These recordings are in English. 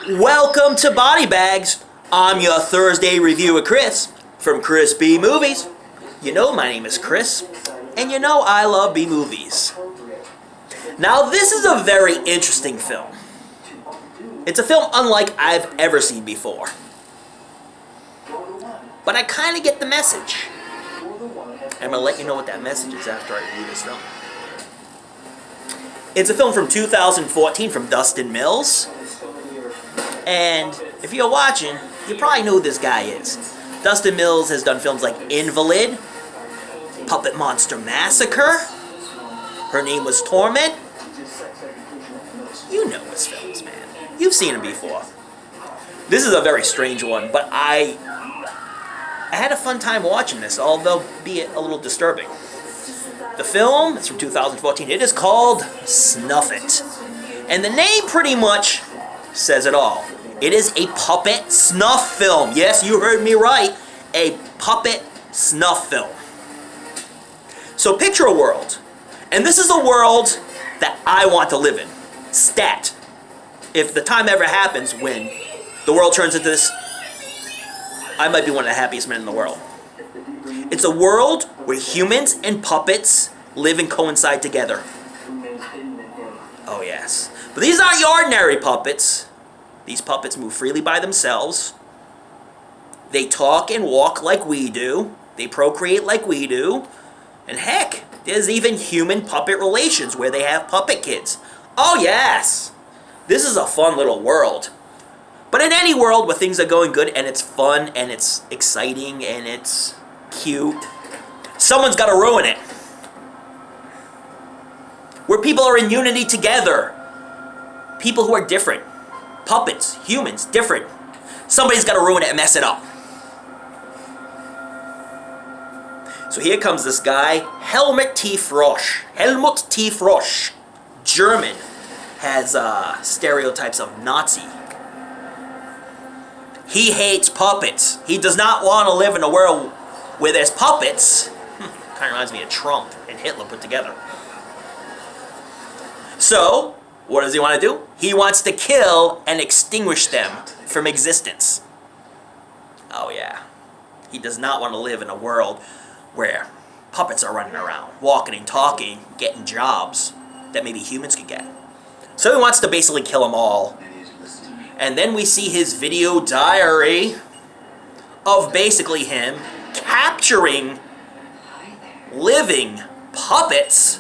Welcome to BodyBags. I'm your Thursday review of Chris from Chris B Movies. You know my name is Chris, and you know I love B movies. Now this is a very interesting film. It's a film unlike I've ever seen before. But I kind of get the message. I'm going to let you know what that message is after I review this film. It's a film from 2014 from Dustin Mills. And if you're watching, you probably know who this guy is. Dustin Mills has done films like Invalid, Puppet Monster Massacre, Her Name Was Torment. You know his films, man. You've seen him before. This is a very strange one, but I had a fun time watching this, although be it a little disturbing. The film is from 2014. It is called Snuffet. And the name pretty much says it all. It is a puppet snuff film. Yes, you heard me right. A puppet snuff film. So picture a world. And this is a world that I want to live in. Stat. If the time ever happens when the world turns into this, I might be one of the happiest men in the world. It's a world where humans and puppets live and coincide together. Oh yes. But these aren't your ordinary puppets. These puppets move freely by themselves. They talk and walk like we do. They procreate like we do. And heck, there's even human-puppet relations where they have puppet kids. Oh yes! This is a fun little world. But in any world where things are going good and it's fun and it's exciting and it's cute, someone's got to ruin it. Where people are in unity together. People who are different. Puppets, humans, different. Somebody's got to ruin it and mess it up. So here comes this guy, Helmut T. Frosch. German. Has stereotypes of Nazi. He hates puppets. He does not want to live in a world where there's puppets. Kind of reminds me of Trump and Hitler put together. So, what does he want to do? He wants to kill and extinguish them from existence. Oh yeah. He does not want to live in a world where puppets are running around, walking and talking, getting jobs that maybe humans could get. So he wants to basically kill them all. And then we see his video diary of basically him capturing living puppets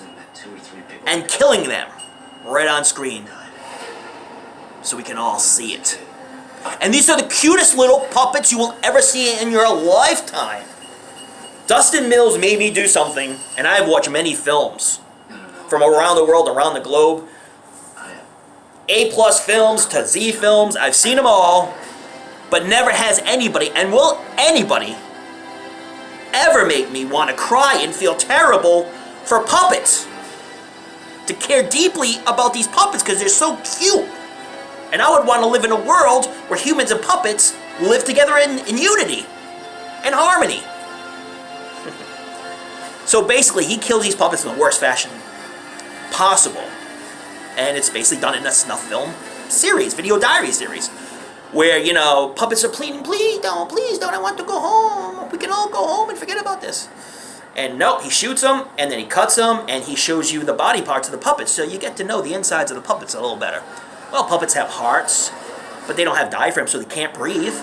and killing them right on screen so we can all see it. And these are the cutest little puppets you will ever see in your lifetime. Dustin Mills made me do something, and I've watched many films from around the world, around the globe. A+ films to Z films, I've seen them all, but never has anybody, and will anybody, ever make me want to cry and feel terrible for puppets. To care deeply about these puppets because they're so cute. And I would want to live in a world where humans and puppets live together in unity and harmony. So basically, he kills these puppets in the worst fashion possible. And it's basically done in a snuff film series, video diary series, where, you know, puppets are pleading, please don't, I want to go home. We can all go home and forget about this. And no, he shoots them, and then he cuts them, and he shows you the body parts of the puppets, so you get to know the insides of the puppets a little better. Well, puppets have hearts, but they don't have diaphragms, so they can't breathe.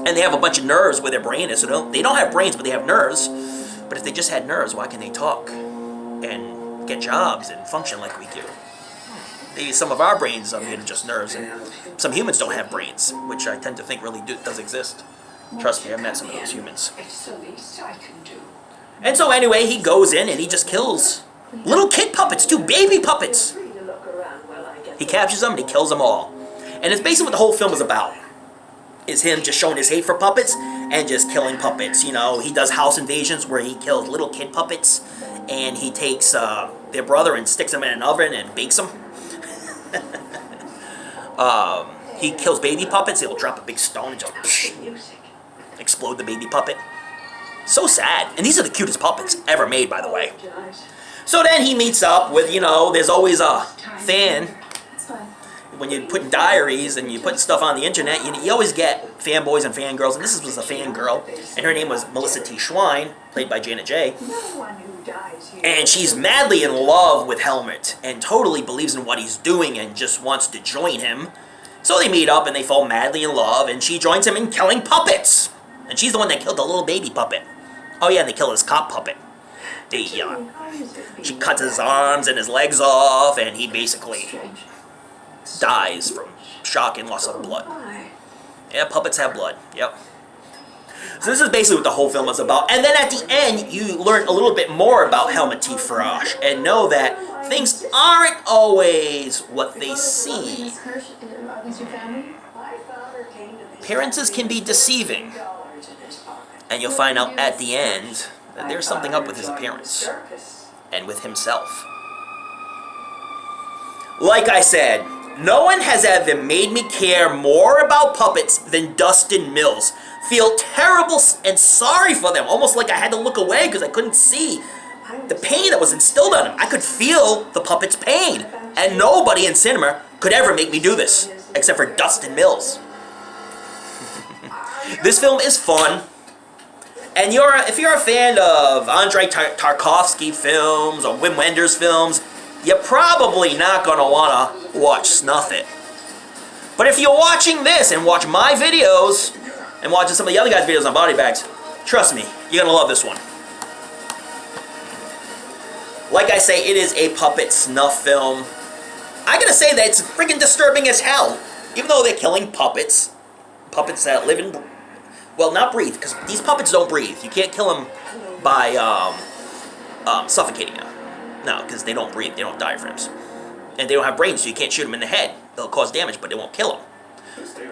And they have a bunch of nerves where their brain is, so they don't have brains, but they have nerves. But if they just had nerves, why can they talk and get jobs and function like we do? Maybe some of our brains are made of just nerves, and some humans don't have brains, which I tend to think really does exist. Trust me, I've met some of those humans. It's the least I can do. And so anyway, he goes in and he just kills little kid puppets too, baby puppets. He captures them and he kills them all. And it's basically what the whole film is about. Is him just showing his hate for puppets and just killing puppets. You know, he does house invasions where he kills little kid puppets, and he takes their brother and sticks them in an oven and bakes them. He kills baby puppets. He'll drop a big stone and just explode the baby puppet. So sad. And these are the cutest puppets ever made, by the way. So then he meets up with, you know, there's always a fan when you're putting diaries and you put stuff on the internet, you always get fanboys and fangirls, and this was a fangirl, and her name was Melissa T. Schwein, played by Janet J. And she's madly in love with Helmut, and totally believes in what he's doing and just wants to join him. So they meet up and they fall madly in love, and she joins him in killing puppets. And she's the one that killed the little baby puppet. Oh yeah, and they kill his cop puppet. She cuts his arms and his legs off, and he basically dies from shock and loss of blood. Yeah, puppets have blood. Yep. So this is basically what the whole film is about. And then at the end, you learn a little bit more about Helmut T. Farash and know that things aren't always what they seem. Appearances can be deceiving. And you'll find out at the end that there's something up with his appearance and with himself. Like I said, no one has ever made me care more about puppets than Dustin Mills. Feel terrible and sorry for them, almost like I had to look away because I couldn't see the pain that was instilled on him. I could feel the puppet's pain, and nobody in cinema could ever make me do this, except for Dustin Mills. This film is fun, and if you're a fan of Andrei Tarkovsky films or Wim Wenders films, you're probably not going to want to watch Snuffet. But if you're watching this and watch my videos and watching some of the other guys' videos on BodyBags, trust me, you're going to love this one. Like I say, it is a puppet snuff film. I gotta say that it's freaking disturbing as hell. Even though they're killing puppets. Puppets that live in... Well, not breathe, because these puppets don't breathe. You can't kill them by suffocating them. No, because they don't breathe. They don't have diaphragms. And they don't have brains, so you can't shoot them in the head. They'll cause damage, but they won't kill them.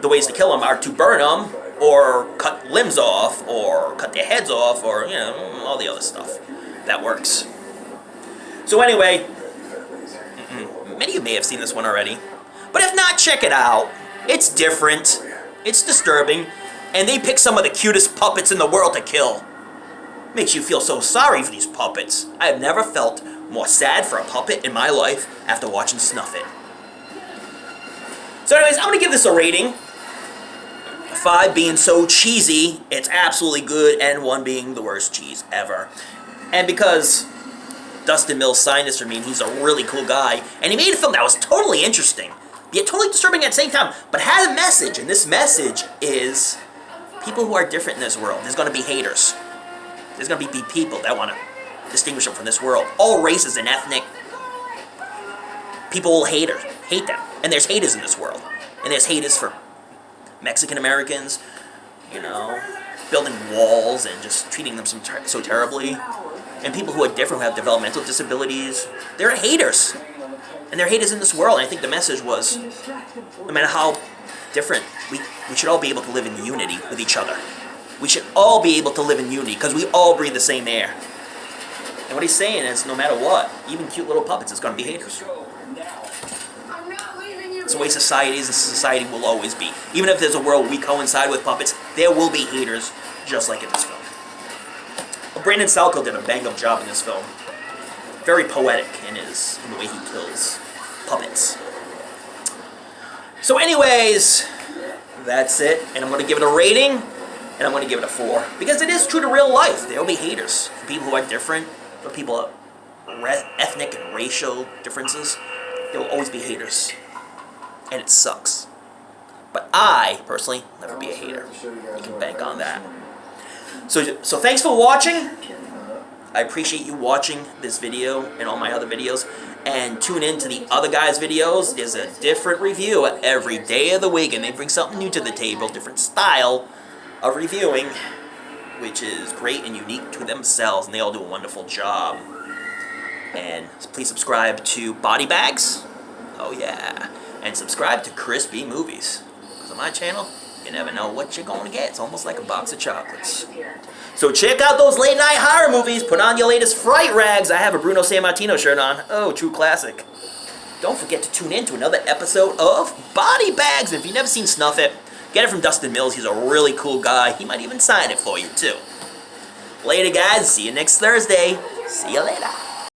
The ways to kill them are to burn them, or cut limbs off, or cut their heads off, or, you know, all the other stuff. That works. So anyway, many of you may have seen this one already. But if not, check it out. It's different. It's disturbing. And they pick some of the cutest puppets in the world to kill. Makes you feel so sorry for these puppets. I have never felt more sad for a puppet in my life after watching Snuffet. So anyways, I'm going to give this a rating. 5 being so cheesy, it's absolutely good, and 1 being the worst cheese ever. And because Dustin Mills signed this for me, and he's a really cool guy, and he made a film that was totally interesting, yet totally disturbing at the same time, but had a message, and this message is people who are different in this world. There's going to be haters. There's going to be people that want to distinguish them from this world. All races and ethnic people will hate them. And there's haters in this world. And there's haters for Mexican Americans, you know, building walls and just treating them so terribly. And people who are different, who have developmental disabilities, they're haters. And they're haters in this world. And I think the message was, no matter how different, we should all be able to live in unity with each other. We should all be able to live in unity because we all breathe the same air. And what he's saying is, no matter what, even cute little puppets, it's going to be haters. It's the way society is, and society will always be. Even if there's a world we coincide with puppets, there will be haters, just like in this film. Well, Brandon Salko did a bang-up job in this film. Very poetic in the way he kills puppets. So anyways, that's it. And I'm going to give it a rating, and I'm going to give it a 4. Because it is true to real life. There will be haters. For people who are different, for people of ethnic and racial differences, there will always be haters. And it sucks. But I, personally, will never be a hater. You can bank on that. So thanks for watching. I appreciate you watching this video and all my other videos. And tune in to the other guys' videos. There's a different review every day of the week, and they bring something new to the table, different style of reviewing, which is great and unique to themselves, and they all do a wonderful job. And please subscribe to BodyBags. Oh yeah. And subscribe to Chris B Movies. Because on my channel, you never know what you're going to get. It's almost like a box of chocolates. So check out those late night horror movies. Put on your latest fright rags. I have a Bruno Sammartino shirt on. Oh, true classic. Don't forget to tune in to another episode of BodyBags. If you've never seen Snuffet, get it from Dustin Mills. He's a really cool guy. He might even sign it for you, too. Later, guys. See you next Thursday. See you later.